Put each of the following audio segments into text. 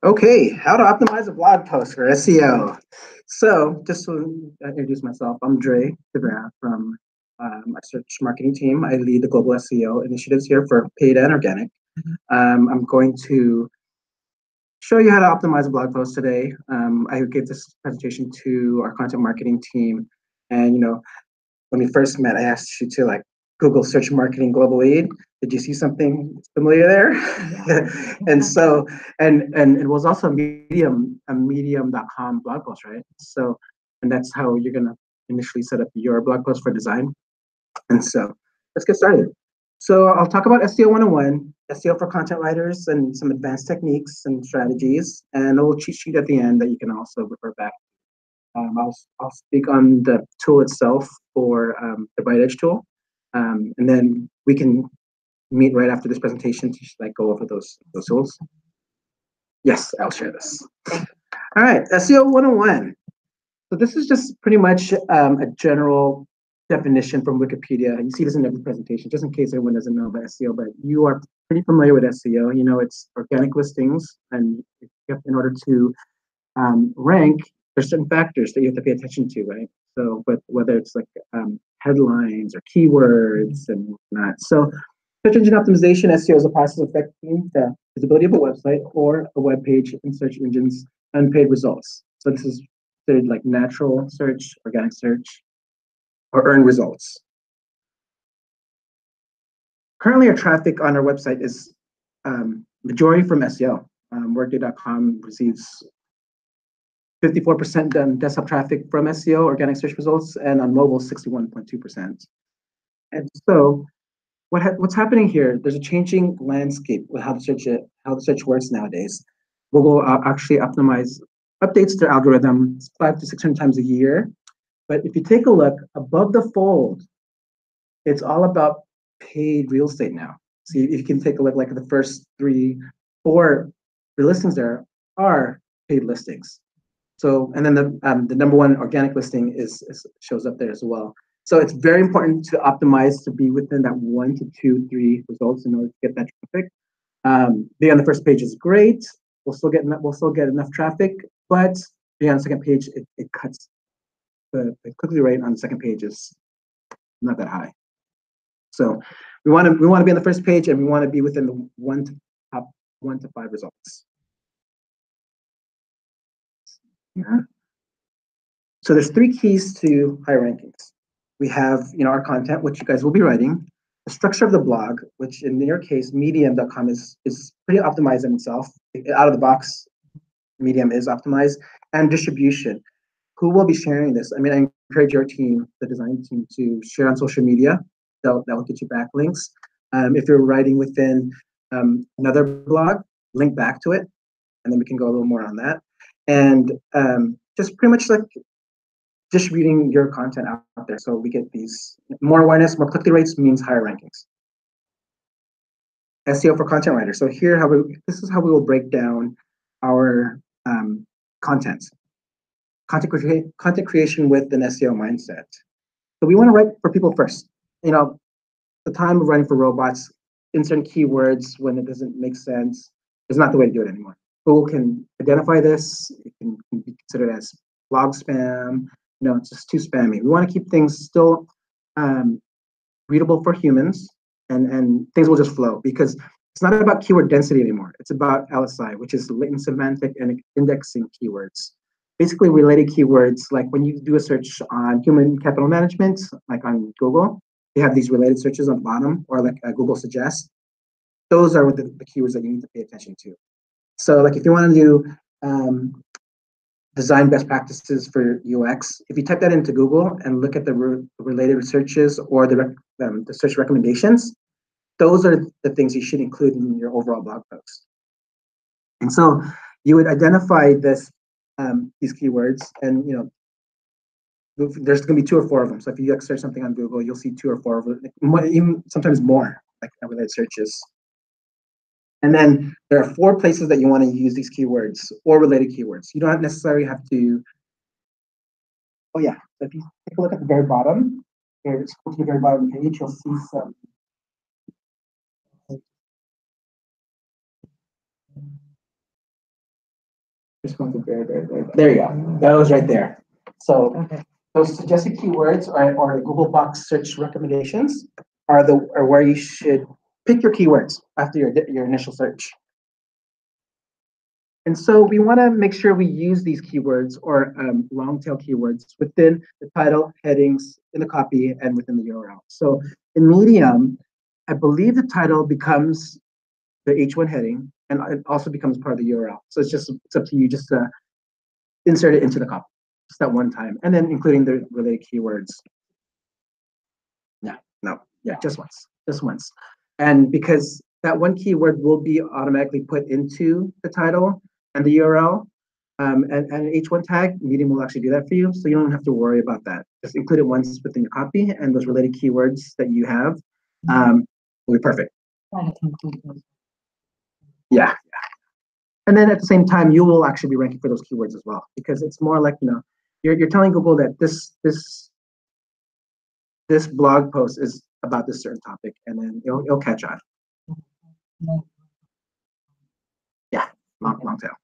Okay, how to optimize a blog post for SEO. So, just to introduce myself, I'm Dre DeBra from my search marketing team. I lead the global SEO initiatives here for paid and organic. I'm going to show you how to optimize a blog post today. I gave this presentation to our content marketing team, and when we first met, I asked you to Google search marketing global lead. Did you see something familiar there? and so, and it was also a medium.com blog post, right? So, and that's how you're gonna initially set up your blog post for design. And so let's get started. So I'll talk about SEO 101, SEO for content writers, and some advanced techniques and strategies, and a little cheat sheet at the end that you can also refer back. I'll speak on the tool itself for the Bright Edge tool, and then we can meet right after this presentation to go over those tools. Yes, I'll share this. All right, SEO 101. So this is just pretty much a general definition from Wikipedia. You see this in every presentation, just in case everyone doesn't know about SEO, but you are pretty familiar with SEO. You know, it's organic listings, and in order to rank, there's certain factors that you have to pay attention to, right? So, but whether it's headlines or keywords and whatnot. So, search engine optimization, SEO, is a process affecting the visibility of a website or a web page in search engines' unpaid results. So, this is considered like natural search, organic search, or earned results. Currently, our traffic on our website is majority from SEO. Workday.com receives 54% desktop traffic from SEO, organic search results, and on mobile, 61.2%. And so, what's happening here? There's a changing landscape with how the search works nowadays. Google actually updates their algorithm 500 to 600 times a year. But if you take a look above the fold, it's all about paid real estate now. So you can take a look, like the first 3, 4 listings there are paid listings. So, and then the number one organic listing shows up there as well. So it's very important to optimize to be within that 1 to 2, 3 results in order to get that traffic. Being on the first page is great. We'll still get enough traffic, but being on the second page, it cuts the click-through rate on the second page is not that high. So we want to be on the first page, and we want to be within the top 1 to 5 results. Yeah. So there's 3 keys to high rankings. We have our content, which you guys will be writing, the structure of the blog, which in your case, medium.com is pretty optimized in itself. Out of the box, Medium is optimized, and distribution. Who will be sharing this? I mean, I encourage your team, the design team, to share on social media. That will get you backlinks. If you're writing within another blog, link back to it, and then we can go a little more on that. And just pretty much like distributing your content out there, so we get these more awareness, more click-through rates means higher rankings. SEO for content writers. So here, this is how we will break down our content creation with an SEO mindset. So we want to write for people first. The time of writing for robots, inserting keywords when it doesn't make sense is not the way to do it anymore. Google can identify this. It can be considered as blog spam. It's just too spammy. We want to keep things still readable for humans, and things will just flow, because it's not about keyword density anymore. It's about LSI, which is latent semantic and indexing keywords. Basically, related keywords, like when you do a search on human capital management, like on Google, they have these related searches on the bottom, or like Google suggests. Those are the keywords that you need to pay attention to. So, like if you want to do design best practices for UX, if you type that into Google and look at the related searches or the search recommendations, those are the things you should include in your overall blog post. And so you would identify these keywords, and there's going to be 2 or 4 of them. So if you search something on Google, you'll see 2 or 4 of them, even sometimes more, like related searches. And then there are 4 places that you want to use these keywords or related keywords. You don't necessarily have to. Oh yeah, so if you take a look at the very bottom, scroll to the very bottom of the page, you'll see some. There you go. That was right there. So those suggested keywords or the Google box search recommendations are where you should pick your keywords after your initial search. And so we want to make sure we use these keywords or long tail keywords within the title, headings, in the copy, and within the URL. So in Medium, I believe the title becomes the H1 heading, and it also becomes part of the URL. So it's up to you just to insert it into the copy, just that one time, and then including the related keywords. Yeah, just once. And because that one keyword will be automatically put into the title and the URL, and an H1 tag, Medium will actually do that for you, so you don't have to worry about that. Just include it once within your copy, and those related keywords that you have will be perfect. Yeah. And then at the same time, you will actually be ranking for those keywords as well, because it's more like, you're telling Google that this blog post is about this certain topic, and then it'll catch on. Yeah, long tail.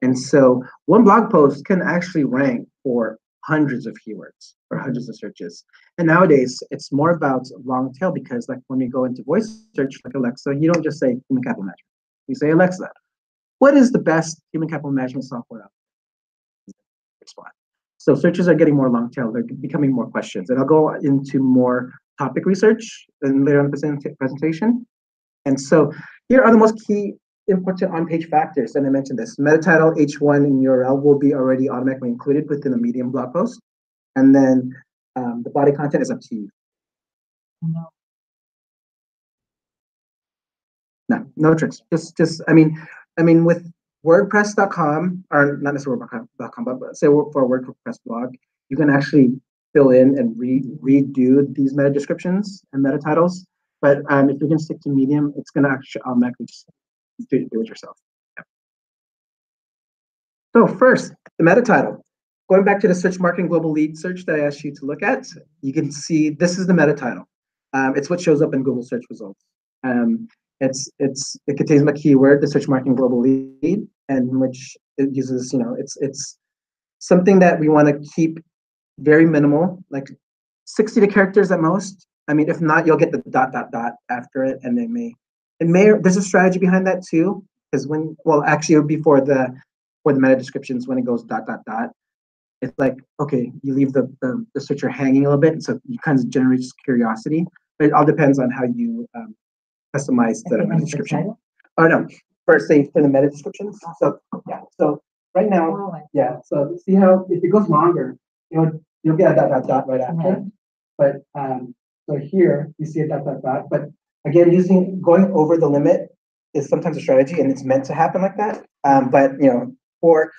And so one blog post can actually rank for hundreds of keywords or hundreds of searches. And nowadays, it's more about long tail, because like when you go into voice search, like Alexa, you don't just say human capital management. You say, Alexa, what is the best human capital management software out there? Respond. So searches are getting more long tail. They're becoming more questions. And I'll go into more topic research later on the presentation. And so here are the most key important on-page factors. And I mentioned this. Meta title, H1, and URL will be already automatically included within a Medium blog post. And then the body content is up to you. No tricks. Just I mean, with WordPress.com, or not necessarily WordPress.com, but say for a WordPress blog, you can actually fill in and redo these meta descriptions and meta titles. But if you're going to stick to Medium, it's going to actually automatically just do it yourself. Yeah. So first, the meta title. Going back to the search marketing global lead search that I asked you to look at, you can see this is the meta title. It's what shows up in Google search results. It contains my keyword, the search marketing global lead, and which it uses, it's something that we want to keep very minimal, like 60 characters at most. I mean, if not, you'll get the ... after it, and there's a strategy behind that too, because actually it would be for the meta descriptions. When it goes ... it's like, okay, you leave the searcher hanging a little bit, and so you kind of generate curiosity. But it all depends on how you customize the meta description. Oh no, first say for the meta descriptions. So yeah, so right now, yeah. So see how if it goes longer, you'll get a ... right after. But so here you see a ... But again, going over the limit is sometimes a strategy, and it's meant to happen like that. But for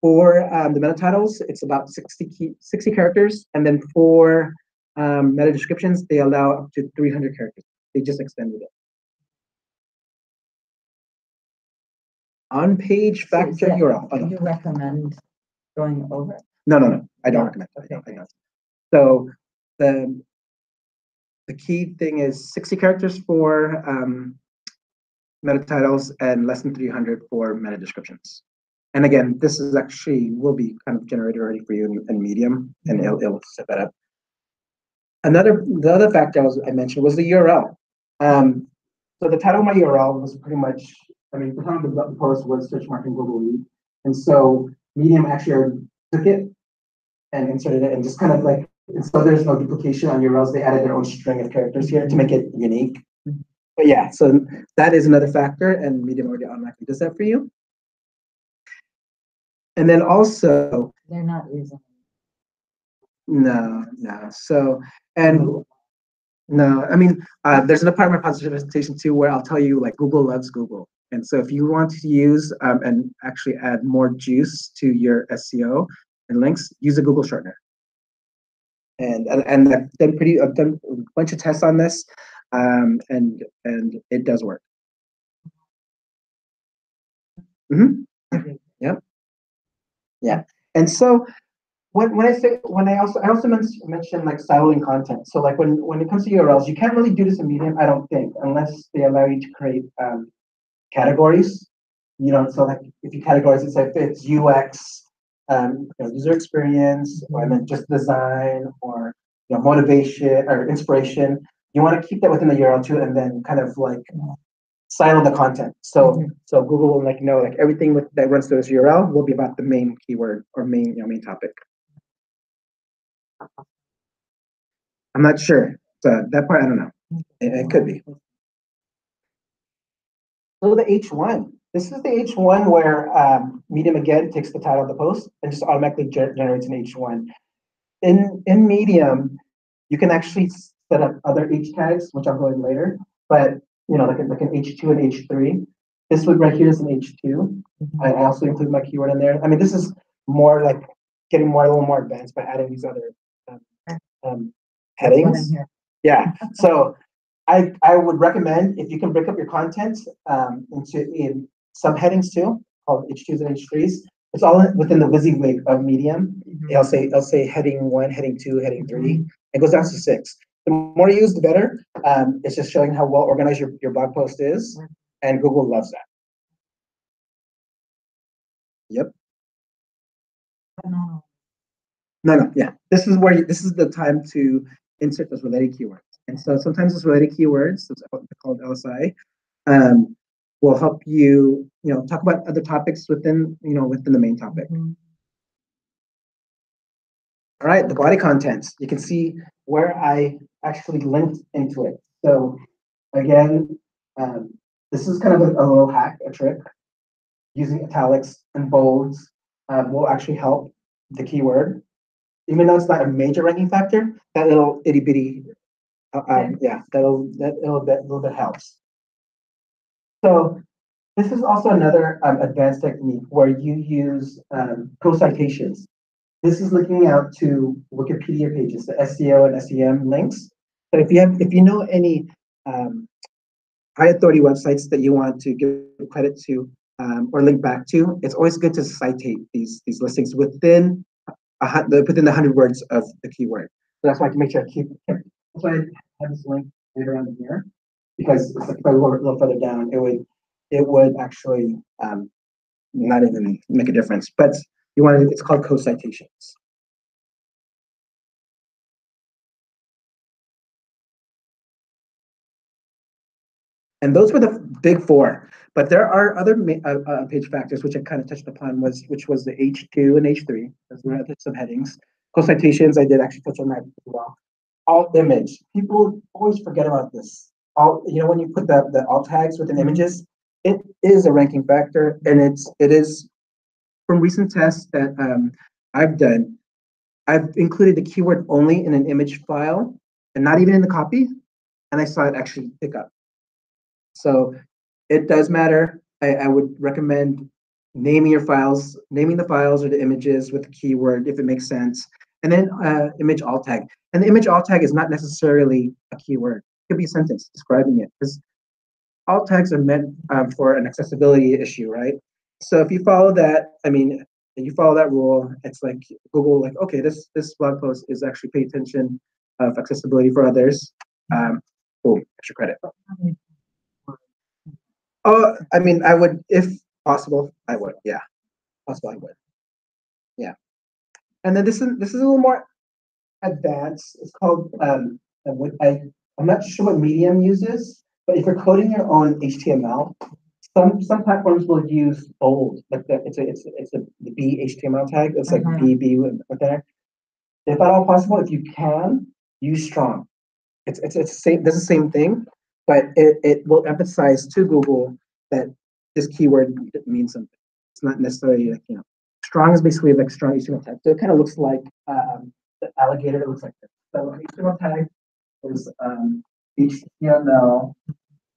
the meta titles, it's about 60 characters, and then for meta descriptions, they allow up to 300 characters. They just extended it. On-page factor URL. Do you recommend going over? No. I don't recommend that. Okay. I don't. So the key thing is 60 characters for meta titles and less than 300 for meta descriptions. And again, this is will be kind of generated already for you in Medium, and it'll set that up. The other factor I mentioned was the URL. So the title of my URL was pretty much, the title of the post was search marketing global lead. And so Medium actually already took it and inserted it, and just kind of like, so there's no duplication on URLs. They added their own string of characters here to make it unique. But yeah, so that is another factor, and Medium already automatically does that for you. And then also, they're not using. No. So, and no, there's another part of my presentation too where I'll tell you, like, Google loves Google. And so if you want to use and actually add more juice to your SEO and links, use a Google shortener. And I've done a bunch of tests on this, and it does work. Yep. Yeah. And so I also mentioned like siloing content. So like when it comes to URLs, you can't really do this in Medium, I don't think, unless they allow you to create categories. so like if you categorize it, say if it's UX, user experience, or then just design, or motivation or inspiration, you want to keep that within the URL too, and then kind of like silo the content. So Google will know everything that runs through this URL will be about the main keyword or main topic. I'm not sure. So that part I don't know. It could be. So the H1. This is the H1 where Medium again takes the title of the post and just automatically generates an H1. In Medium, you can actually set up other H tags, which I'll go in later. But like an H2 and H3. This one right here is an H2. I also include my keyword in there. I mean, this is more like getting a little more advanced by adding these other headings. Yeah. So I would recommend, if you can break up your content in subheadings too, called H2s and H3s. It's all within the WYSIWYG of Medium. It'll say heading 1, heading 2, heading 3. It goes down to 6. The more you use, the better. It's just showing how well organized your blog post is, and Google loves that. Yep. No, yeah. This is the time to insert those related keywords. And so sometimes those related keywords, those called LSI, will help you, talk about other topics within the main topic. All right, the body contents. You can see where I actually linked into it. So again, this is kind of a little hack, a trick. Using italics and bolds will actually help the keyword. Even though it's not a major ranking factor, that little itty bitty, that little bit helps. So this is also another advanced technique where you use co-citations. This is looking out to Wikipedia pages, the SEO and SEM links. So if you know any high authority websites that you want to give credit to or link back to, it's always good to citate these listings within the 100 words of the keyword. So that's why I can make sure I keep. That's why I have this link later on here, because if I go a little further down, it would actually not even make a difference. But it's called co-citations. And those were the big four. But there are other page factors which I kind of touched upon, which was the H2 and H3. Those were the subheadings. Co-citations, I did actually touch on that as well. Alt image. People always forget about this. When you put the alt tags within images, it is a ranking factor, and it is from recent tests that I've done. I've included the keyword only in an image file and not even in the copy, and I saw it actually pick up. So it does matter. I would recommend naming the files or the images with the keyword if it makes sense. And then image alt tag. And the image alt tag is not necessarily a keyword. It could be a sentence describing it, because alt tags are meant for an accessibility issue, right? So if you follow that, you follow that rule, it's like Google, okay, this blog post is actually pay attention of accessibility for others. Boom, extra credit. Oh, I would, if possible, I would. Yeah, possible, I would. Yeah, and then this is a little more advanced. It's called I'm not sure what Medium uses, but if you're coding your own HTML, some platforms will use bold, like it's the B HTML tag. It's like BB with there. If at all possible, if you can, use strong. It's same. Does the same thing, but it will emphasize to Google that this keyword means something. It's not necessarily strong is basically like strong HTML tag. So it kind of looks like the alligator. It looks like this. So HTML tag is HTML,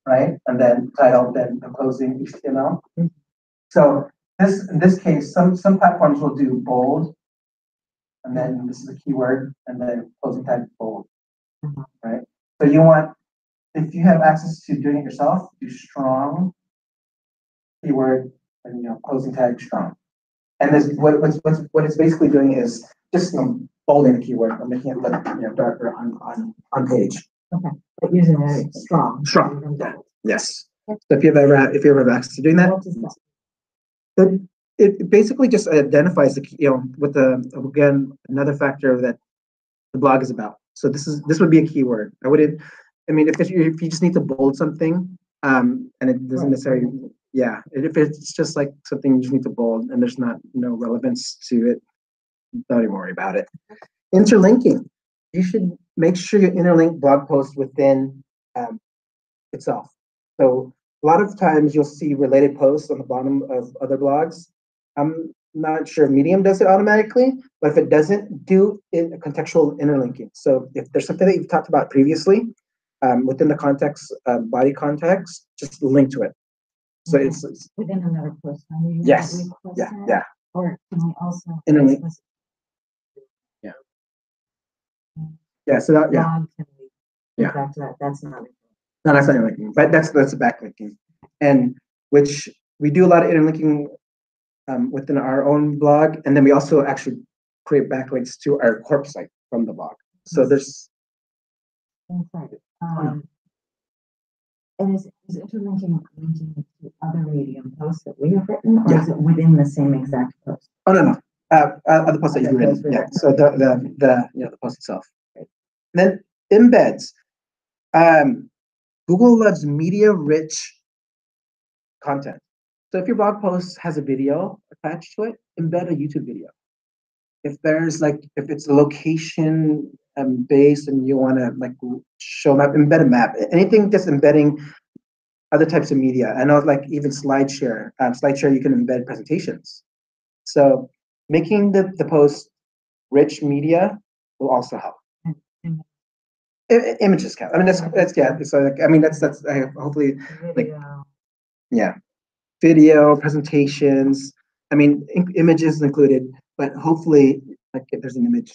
right? And then title, then the closing HTML. So in this case, some platforms will do bold, and then this is a keyword, and then closing tag bold, right? So you want, if you have access to doing it yourself, do strong keyword and closing tag strong. And this what it's basically doing is just bolding the keyword and making it look darker on page. Okay, but using it strong. Strong. Yeah. Yes. So if you ever have access to doing that, It basically just identifies the, with the, again, another factor that the blog is about. So this would be a keyword. I mean, if you just need to bold something, and it doesn't necessarily, yeah, if it's just like something you just need to bold and there's no relevance to it, don't even worry about it. Interlinking. You should make sure you interlink blog posts within itself. So a lot of times you'll see related posts on the bottom of other blogs. I'm not sure Medium does it automatically, but if it doesn't, do contextual interlinking. So if there's something that you've talked about previously, within the context, body context, just link to it. So it's within another post. Yes. Yeah. Or can we also interlink? Yeah. Yeah. So that, yeah. Yeah. That's not. No, that's not interlinking, but that's backlinking, and which we do a lot of interlinking within our own blog, and then we also actually create backlinks to our corp site from the blog. So there's. And is interlinking linking to other Medium posts that we have written, or is it within the same exact post? Oh no. Other posts that you've written. Yeah. So the post itself. Right. And then embeds. Google loves media-rich content. So if your blog post has a video attached to it, embed a YouTube video. If it's a location based and you want to show a map, embed a map. Anything that's embedding other types of media. I know even SlideShare. SlideShare, you can embed presentations. So making the post rich media will also help. Images count. I mean, that's yeah. So that's hopefully video presentations. I mean, images included, but hopefully if there's an image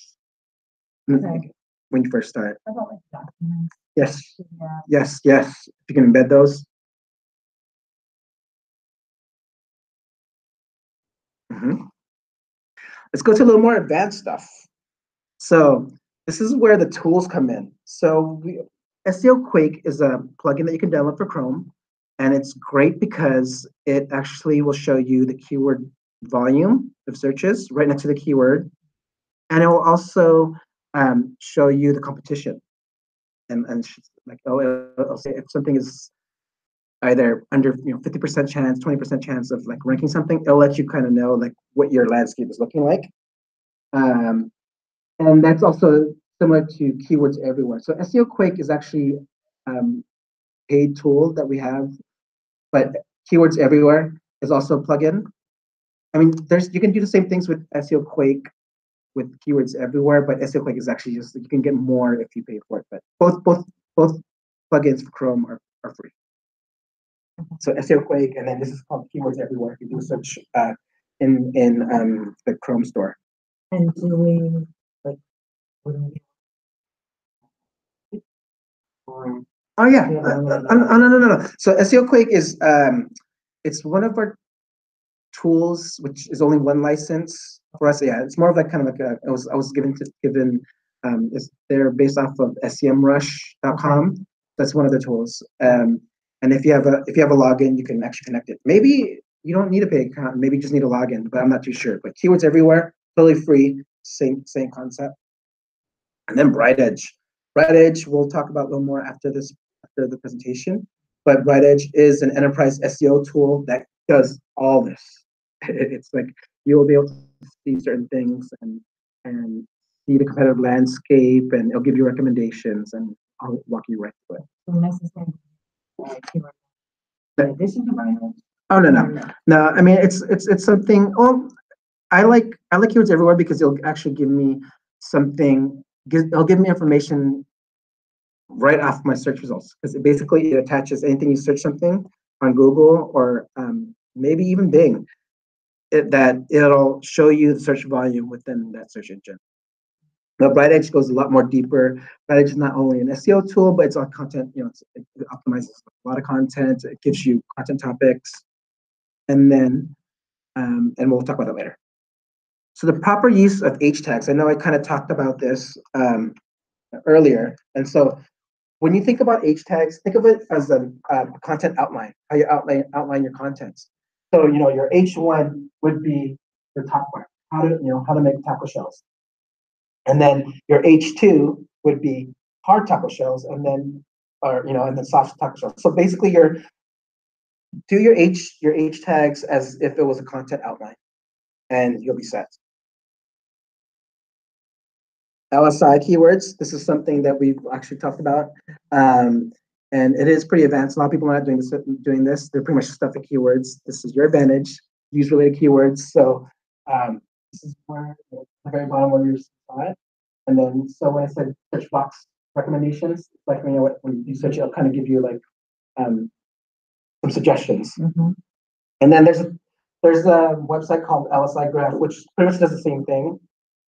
when you first start. Yes. Yes. If you can embed those. Let's go to a little more advanced stuff. So this is where the tools come in. So SEO Quake is a plugin that you can download for Chrome, and it's great because it actually will show you the keyword volume of searches right next to the keyword, and it will also show you the competition, and it'll say if something is either under 50% chance, 20% chance of ranking something, it'll let you kind of know what your landscape is looking like. And that's also similar to Keywords Everywhere. So SEO Quake is actually a paid tool that we have, but Keywords Everywhere is also a plugin. I mean, you can do the same things with SEO Quake with Keywords Everywhere, but SEO Quake is actually just, you can get more if you pay for it. But both plugins for Chrome are free. So SEO Quake, and then this is called Keywords Everywhere. You do a search in the Chrome store. And do we Oh yeah. No. So SEO Quake is it's one of our tools, which is only one license for us. Yeah, it's more of kind of I was given. They're based off of semrush.com. Okay. That's one of the tools. And if you have a login, you can actually connect it. Maybe you don't need a paid account. Maybe you just need a login, but I'm not too sure. But Keywords Everywhere, totally free. Same concept. And then BrightEdge. BrightEdge we'll talk about a little more after the presentation. But BrightEdge is an enterprise SEO tool that does all this. It's you will be able to see certain things and see the competitive landscape, and it'll give you recommendations, and I'll walk you right through it. In addition to BrightEdge? Oh no. I mean it's something. Oh, I like Keywords Everywhere because it'll actually give me something. It'll give me information right off my search results, because it attaches anything you search something on Google or maybe even Bing, that it'll show you the search volume within that search engine. Now, BrightEdge goes a lot more deeper. BrightEdge is not only an SEO tool, but it's on content. It optimizes a lot of content. It gives you content topics, and then and we'll talk about that later. So the proper use of H tags. I know I kind of talked about this earlier, and so when you think about H tags, think of it as a content outline. How you outline your contents. So, your H1 would be your top part, how to make taco shells. And then your H2 would be hard taco shells, and then, and then soft taco shells. So basically do your H tags as if it was a content outline, and you'll be set. LSI keywords. This is something that we've actually talked about. And it is pretty advanced. A lot of people are not doing this. They're pretty much stuff at keywords. This is your advantage. Use related keywords. So this is where at the very bottom where you saw it. And then, so when I said search box recommendations, like when you search, it'll kind of give you like some suggestions. And then there's a website called LSI Graph, which pretty much does the same thing.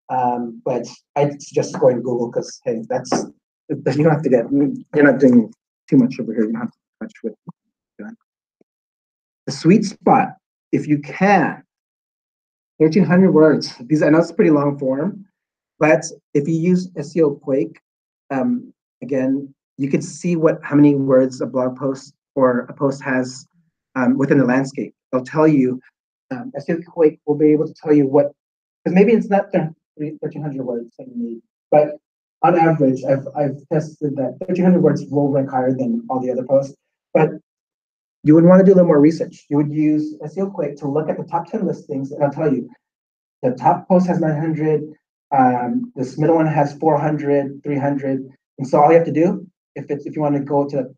But I suggest going to Google because, hey, you don't have to you're not doing too much over here. You don't have to do much with it. The sweet spot, if you can, 1,300 words. I know it's pretty long form, but if you use SEO Quake, again, you can see how many words a blog post or a post has within the landscape. It'll tell you, SEO Quake will be able to tell you because maybe it's not 1,300 words that you need, but on average, I've tested that 1,300 words will rank higher than all the other posts. But you would want to do a little more research. You would use SEO Quake to look at the top 10 listings, and I'll tell you, the top post has 900, this middle one has 400, 300, and so all you have to do, if you want to go to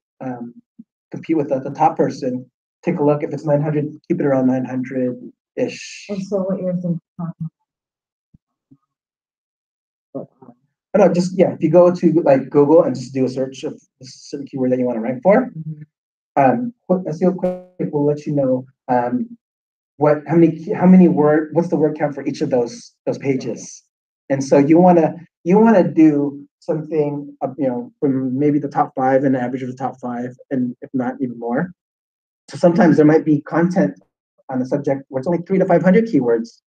compete with the top person, take a look. If it's 900, keep it around 900-ish. And so what you're thinking? No, if you go to like Google and just do a search of a certain keyword that you want to rank for, SEO Quick will let you know what's the word count for each of those pages. And so you want to do something from maybe the top 5 and the average of the top 5, and if not even more. So sometimes there might be content on the subject where it's only 300 to 500 keywords.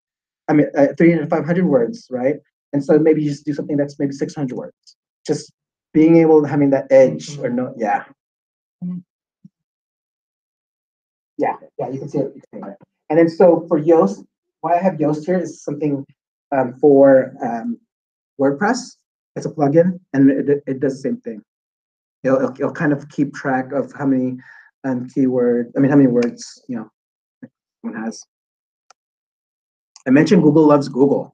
300 to 500 words, right? And so maybe you just do something that's maybe 600 words. Just being able to having that edge or no, yeah. Yeah, you can see it. And then so for Yoast, why I have Yoast here is something for WordPress. It's a plugin, and it does the same thing. It'll kind of keep track of how many how many words one has. I mentioned Google loves Google.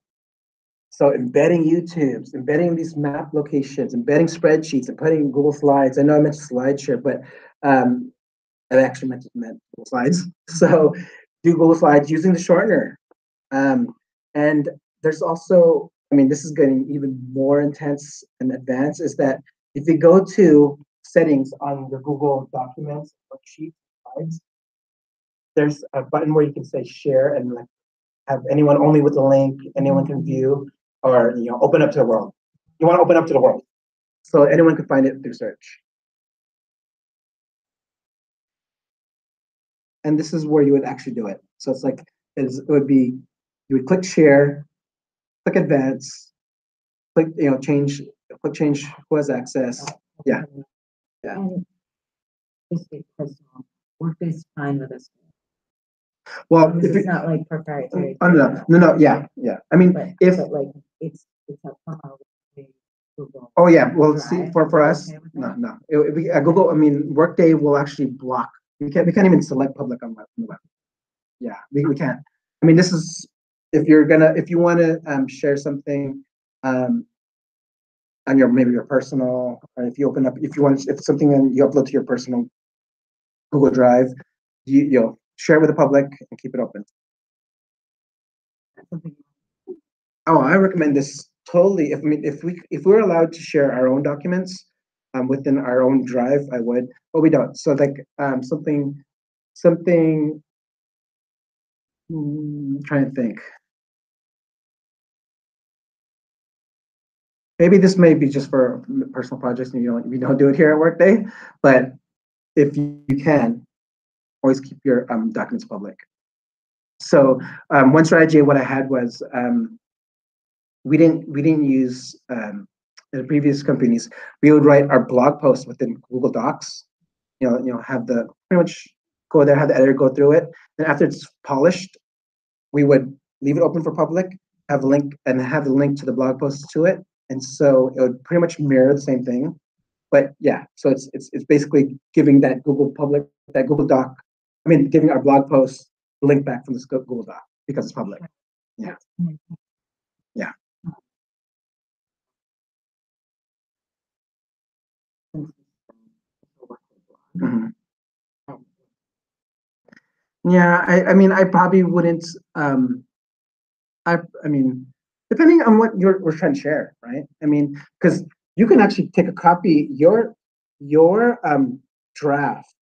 So embedding YouTubes, embedding these map locations, embedding spreadsheets, and putting Google Slides. I know I mentioned SlideShare, but I actually meant Google Slides. So do Google Slides using the shortener. And there's also, this is getting even more intense and advanced, is that if you go to settings on the Google Documents, worksheets, slides, there's a button where you can say share and have anyone only with the link, anyone can view, or open up to the world. You want to open up to the world, so anyone can find it through search. And this is where you would actually do it. So it's like it would be, you would click share, click advance, click change who has access. Yeah. And just be personal. Workday is fine with us. Well, if it's not like proprietary. Oh no, yeah. But like it's a Google. Oh yeah, well, see, Drive. for us, Okay no. Google, Workday will actually block. We can't even select public on the web. Yeah, we can't. This is if you want to share something on maybe your personal, or if it's something that you upload to your personal Google Drive, you'll share it with the public and keep it open. Oh, I recommend this totally. If we're allowed to share our own documents within our own drive, I would, but we don't. So like something. I'm trying to think. Maybe this may be just for personal projects, and you don't do it here at Workday. But if you can, always keep your documents public. So one strategy what I had was we didn't use in the previous companies. We would write our blog posts within Google Docs. Have the pretty much go there, have the editor go through it. Then after it's polished, we would leave it open for public, have a link, and have the link to the blog post to it. And so it would pretty much mirror the same thing. But yeah, so it's basically giving that Google Doc, giving our blog post link back from this Google Doc because it's public. Yeah. Yeah. Mm-hmm. Yeah, I probably wouldn't. Depending on what we're trying to share, right? Because you can actually take a copy, your draft,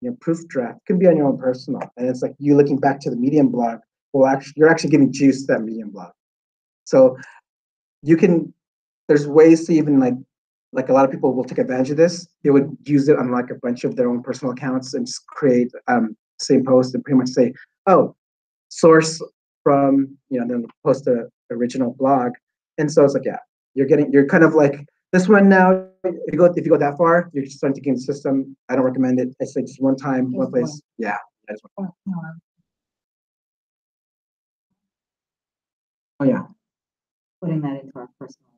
your proof draft can be on your own personal, and it's like you looking back to the Medium blog. Well, you're actually giving juice to that Medium blog. So you can. There's ways to even like a lot of people will take advantage of this. They would use it on like a bunch of their own personal accounts and just create same post and pretty much say, oh, source from, then post the original blog. And so it's like, yeah, you're kind of like this one now. If you go that far, you're just starting to gain the system. I don't recommend it. I say just one time, one place. Yeah. Oh yeah. Putting that into our personal.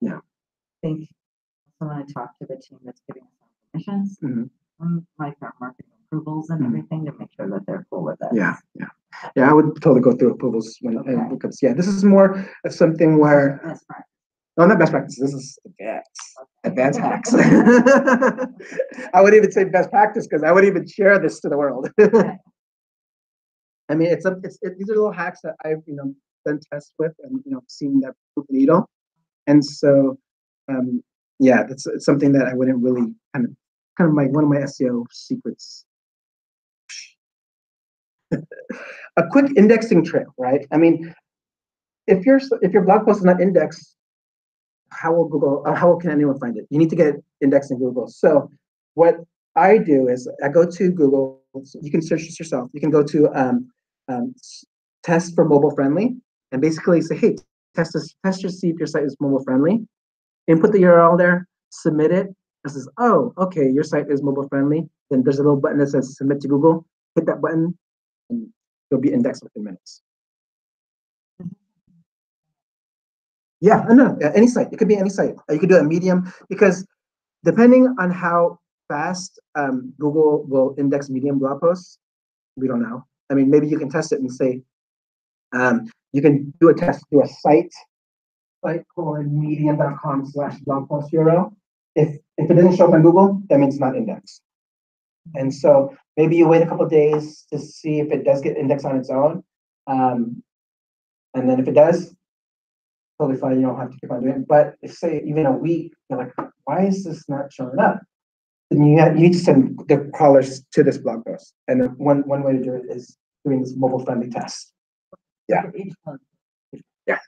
Yeah. I think I want to talk to the team that's giving us permissions, like our marketing approvals and everything, to make sure that they're cool with it. Yeah. I would totally go through approvals because this is more of something where Best practice. No, not best practice. This is advanced hacks. I would even say best practice because I would even share this to the world. These are little hacks that I've done tests with and seen that move the needle. And so it's something that I wouldn't really kind of one of my SEO secrets. A quick indexing trick, right? If your blog post is not indexed, how can anyone find it? You need to get indexed in Google. So what I do is I go to Google. You can search this yourself. You can go to test for mobile friendly and basically say, hey, test to see if your site is mobile friendly. Input the URL there, submit it. It says, oh, okay, your site is mobile friendly. Then there's a little button that says submit to Google. Hit that button and you'll be indexed within minutes. Yeah, any site. It could be any site. You could do a Medium because depending on how fast Google will index Medium blog posts, we don't know. Maybe you can test it and say, you can do a test, do a site called medium.com/blog post URL. If it doesn't show up on Google, that means it's not indexed. And so maybe you wait a couple of days to see if it does get indexed on its own. And then if it does, totally fine, you don't have to keep on doing it. But if say even a week, you're like, why is this not showing up? Then you need to send the crawlers to this blog post. And then one way to do it is doing this mobile friendly test. Yeah. Yeah.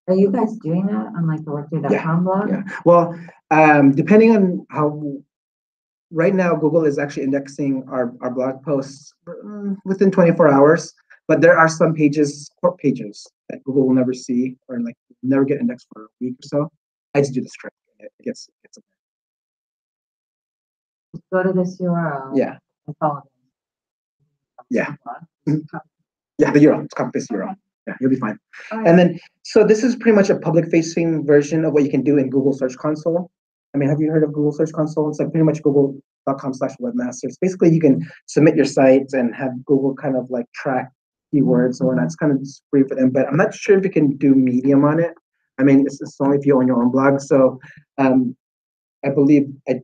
Are you guys doing that on like the workday.com blog? Yeah. Well, depending on how right now Google is actually indexing our blog posts within 24 hours. But there are some core pages that Google will never see or never get indexed for a week or so. I just do this trick. It gets go to this URL. Yeah. And follow it. Yeah. Yeah, the URL. It's copy paste URL. Yeah, you'll be fine. Right. And then, so this is pretty much a public-facing version of what you can do in Google Search Console. Have you heard of Google Search Console? It's like pretty much google.com/webmasters. Basically, you can submit your sites and have Google kind of like track keywords and whatnot. It's kind of free for them, but I'm not sure if you can do Medium on it. It's only if you own your own blog. So I believe I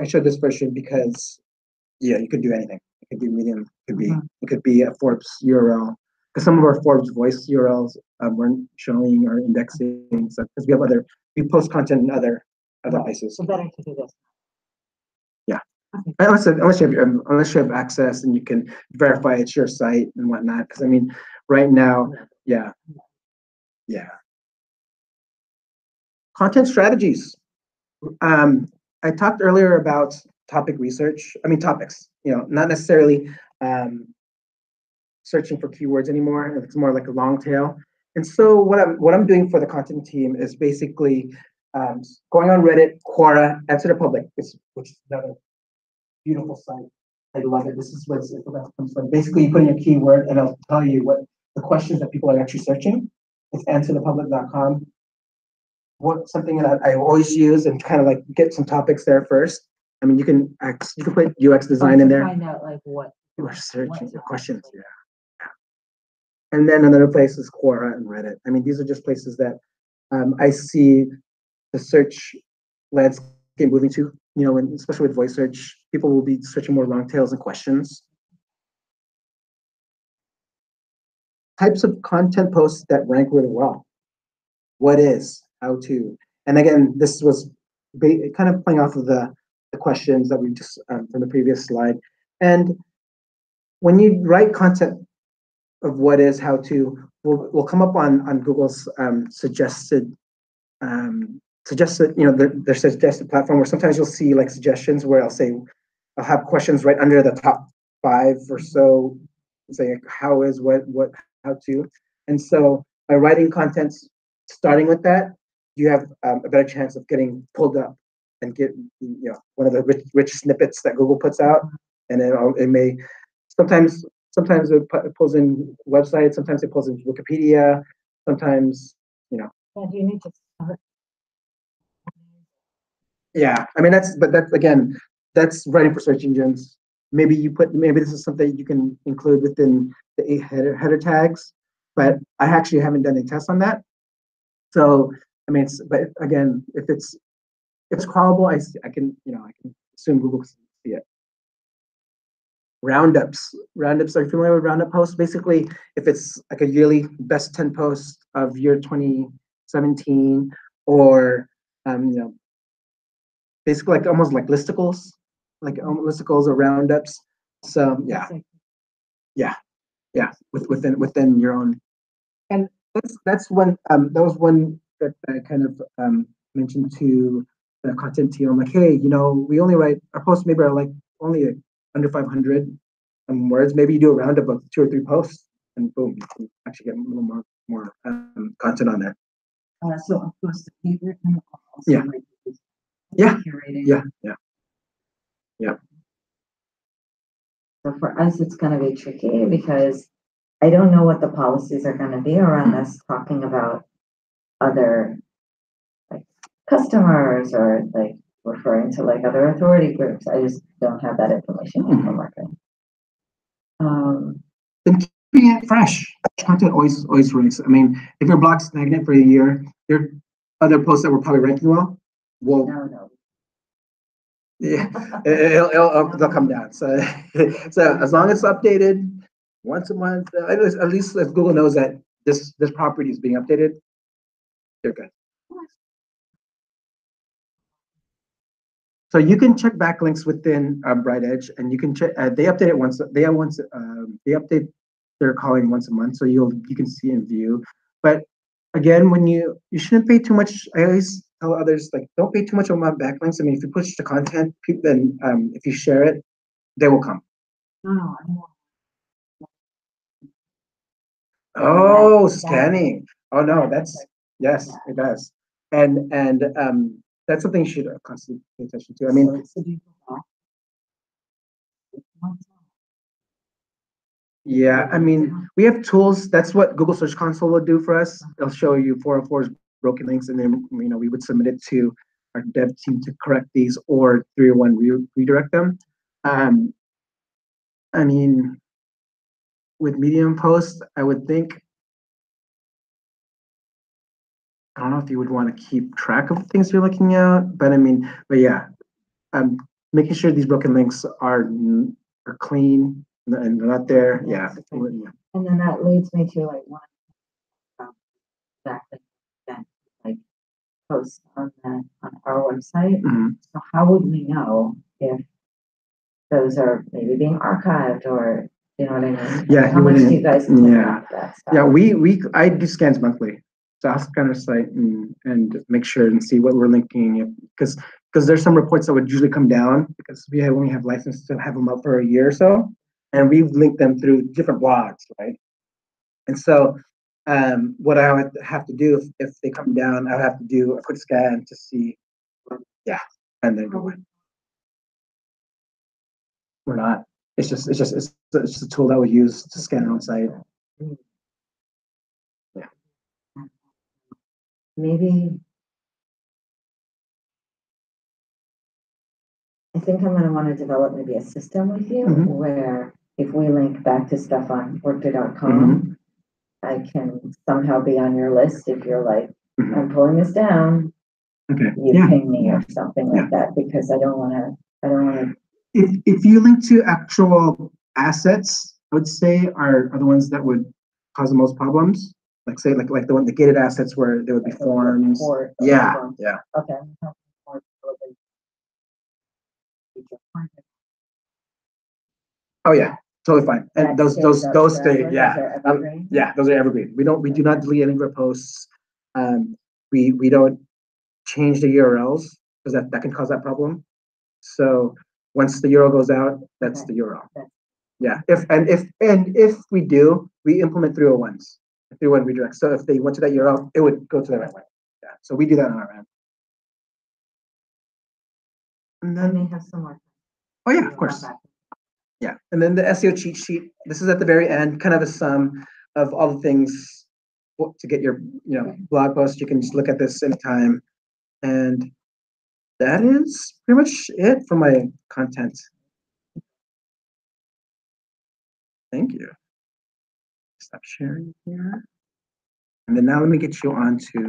showed this version because you could do anything. It could be Medium. It could be a Forbes URL. Because some of our Forbes voice URLs weren't showing or indexing, so because we post content in other places. So better to do this. Yeah, okay. Unless you have access and you can verify it's your site and whatnot. Because right now, yeah. Content strategies. I talked earlier about topic research. Topics. Not necessarily searching for keywords anymore. It's more like a long tail. And so what I'm doing for the content team is basically Going on Reddit, Quora, Answer the Public, which is another beautiful site. I love it. This is where it's comes from. Basically, you put in your keyword, and it'll tell you what the questions that people are actually searching. It's answerthepublic.com. Something that I always use and kind of like get some topics there first. I mean, you can put UX design in there. Find out like what you are searching the questions. Yeah. And then another place is Quora and Reddit. I mean, these are just places that I see the search landscape moving to. You know, and especially with voice search, people will be searching more long tails and questions. Types of content posts that rank really well. What is, how to, and again, this was kind of playing off of the questions that we just from the previous slide. And when you write content of what is, how to, will come up on Google's suggested, you know, their suggested platform, where sometimes you'll see like suggestions where I'll have questions right under the top 5 or so, say how is, what, how to. And so by writing content, starting with that, you have a better chance of getting pulled up and get, you know, one of the rich snippets that Google puts out. And it may, sometimes it pulls in websites, sometimes it pulls in Wikipedia, sometimes, you know. Yeah, do you need to start? Yeah, I mean, that's writing for search engines. Maybe this is something you can include within the 8 header tags, but I actually haven't done any tests on that. So, I mean, but again, if it's crawlable, I can assume Google can see it. Roundups. Are you familiar with roundup posts? Basically, if it's like a yearly best 10 posts of year 2017, or you know, basically like almost like listicles, or roundups. So yeah, within your own. And that's one that was one that I kind of mentioned to the content team. I'm like, hey, you know, we only write our posts maybe are like only under 500 words. Maybe you do a roundup of 2 or 3 posts, and boom, you can actually get a little more content on there. So of course the favorite and also Yeah. like Curating. Yeah. So for us, it's going to be tricky because I don't know what the policies are going to be around us talking about other like customers or like referring to like other authority groups. I just don't have that information yet for marketing. And keeping it fresh. Content always ranks. I mean, if your blog's stagnant for a year, there are other posts that were probably ranking well. No. Yeah, they'll come down. So as long as it's updated once a month, at least if Google knows that this property is being updated, they're good. So you can check backlinks within Bright Edge, and you can check. They update it once. They update their calling once a month, so you can see and view. But again, when you shouldn't pay too much. I always tell others, like, don't pay too much on backlinks. I mean, if you push the content, then if you share it, they will come. Oh, scanning. Oh no, yes, it does. And that's something you should constantly pay attention to. I mean, yeah, I mean, we have tools. That's what Google Search Console will do for us. It'll show you 404's broken links, and then we would submit it to our dev team to correct these, or 301 redirect them. I mean, with Medium posts, I would think, I don't know if you would want to keep track of things you're looking at, but yeah, making sure these broken links are clean and they're not there. Yeah. And then that leads me to like one exactly like posts on our website. Mm-hmm. So how would we know if those are maybe being archived, or you know what I mean? Yeah. How much do you guys yeah. that stuff? Yeah, I do scans monthly. So I'll scan our site and make sure and see what we're linking, because there's some reports that would usually come down because we only have license to have them up for a year or so, and we've linked them through different blogs, right? And so what I would have to do if they come down, I would have to do a quick scan to see, yeah, and then go in. We're not. It's just a tool that we use to scan on site. Yeah. Maybe I think I'm going to want to develop maybe a system with you where if we link back to stuff on workday.com, I can somehow be on your list if you're like, I'm pulling this down. Okay. You ping me or something like that, because I don't want to. If you link to actual assets, I would say are the ones that would cause the most problems. Like say like the gated assets where there would be forms. Yeah. Okay. Oh yeah, totally fine. And those stay. Yeah. Those are evergreen. We do not delete any of our posts. We don't change the URLs because that can cause that problem. So once the URL goes out, that's the URL. Yeah. If we do, we implement 301s, 301 redirect. So if they went to that URL, it would go to the right way. Yeah. So we do that on our end. And then may have some more. Oh yeah, of course. Yeah. And then the SEO cheat sheet. This is at the very end, kind of a sum of all the things to get your blog post. You can just look at this anytime. And that is pretty much it for my content. Thank you. Stop sharing here. And then now let me get you on to